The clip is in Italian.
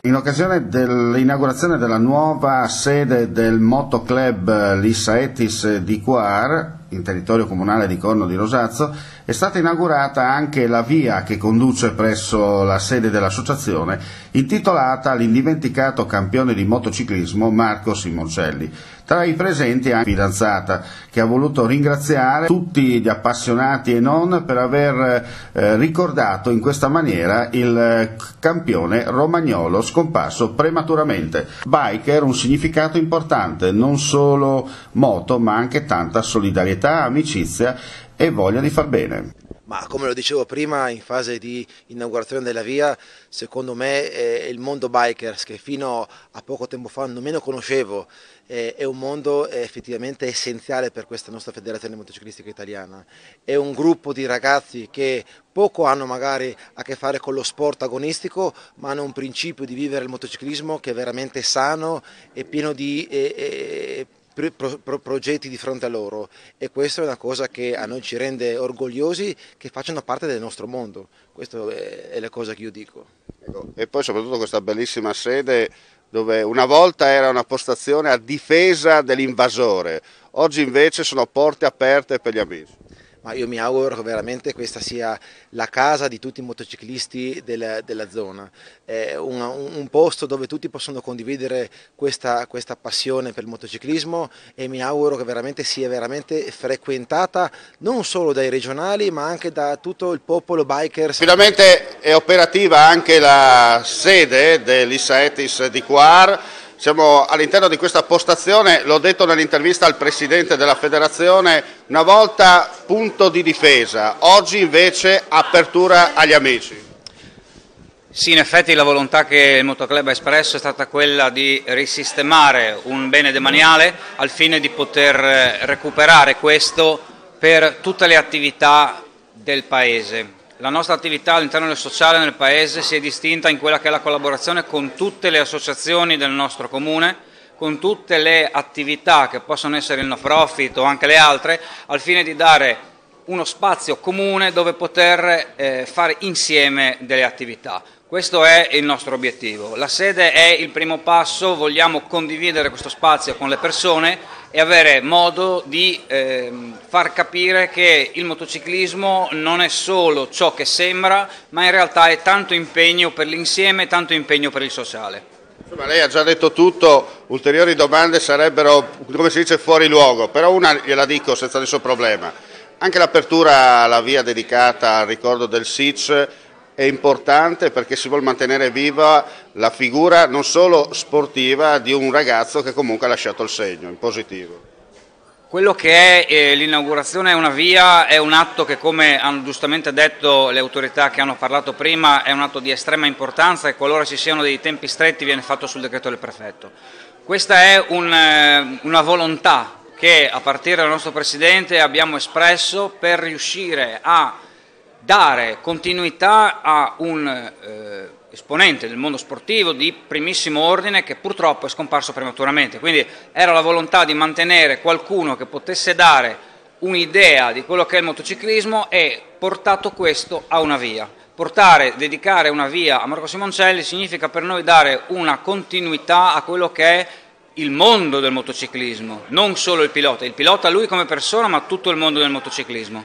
In occasione dell'inaugurazione della nuova sede del Motoclub Lissaetis di Cuar, in territorio comunale di Corno di Rosazzo, è stata inaugurata anche la via che conduce presso la sede dell'associazione, intitolata all'indimenticato campione di motociclismo Marco Simoncelli. Tra i presenti anche la fidanzata, che ha voluto ringraziare tutti gli appassionati e non per aver ricordato in questa maniera il campione romagnolo scomparso prematuramente. Biker, un significato importante, non solo moto ma anche tanta solidarietà, amicizia e voglia di far bene. Ma come lo dicevo prima, in fase di inaugurazione della via, secondo me il mondo bikers, che fino a poco tempo fa nemmeno conoscevo, è un mondo effettivamente essenziale per questa nostra federazione motociclistica italiana. È un gruppo di ragazzi che poco hanno magari a che fare con lo sport agonistico, ma hanno un principio di vivere il motociclismo che è veramente sano e pieno di progetti di fronte a loro, e questa è una cosa che a noi ci rende orgogliosi che facciano parte del nostro mondo. Questa è la cosa che io dico. E poi soprattutto questa bellissima sede dove una volta era una postazione a difesa dell'invasore, oggi invece sono porte aperte per gli amici. Ma io mi auguro che veramente questa sia la casa di tutti i motociclisti della zona, un posto dove tutti possono condividere questa passione per il motociclismo, e mi auguro che veramente sia veramente frequentata non solo dai regionali ma anche da tutto il popolo bikers. Finalmente è operativa anche la sede dell'Issaetis di Cuar. Siamo all'interno di questa postazione, l'ho detto nell'intervista al Presidente della Federazione, una volta punto di difesa, oggi invece apertura agli amici. Sì, in effetti la volontà che il Motoclub ha espresso è stata quella di risistemare un bene demaniale al fine di poter recuperare questo per tutte le attività del Paese. La nostra attività all'interno del sociale nel Paese si è distinta in quella che è la collaborazione con tutte le associazioni del nostro comune, con tutte le attività che possono essere il no profit o anche le altre, al fine di dare uno spazio comune dove poter fare insieme delle attività. Questo è il nostro obiettivo. La sede è il primo passo, vogliamo condividere questo spazio con le persone e avere modo di far capire che il motociclismo non è solo ciò che sembra, ma in realtà è tanto impegno per l'insieme, tanto impegno per il sociale. Insomma, lei ha già detto tutto, ulteriori domande sarebbero, come si dice, fuori luogo, però una gliela dico senza nessun problema. Anche l'apertura alla via dedicata al ricordo del SIC è importante perché si vuole mantenere viva la figura non solo sportiva di un ragazzo che comunque ha lasciato il segno in positivo. Quello che è l'inaugurazione è una via, è un atto che, come hanno giustamente detto le autorità che hanno parlato prima, è un atto di estrema importanza e qualora ci siano dei tempi stretti viene fatto sul decreto del prefetto. Questa è una volontà che a partire dal nostro Presidente abbiamo espresso per riuscire a dare continuità a un esponente del mondo sportivo di primissimo ordine che purtroppo è scomparso prematuramente. Quindi era la volontà di mantenere qualcuno che potesse dare un'idea di quello che è il motociclismo e portato questo a una via. Dedicare una via a Marco Simoncelli significa per noi dare una continuità a quello che è il mondo del motociclismo, non solo il pilota lui come persona ma tutto il mondo del motociclismo.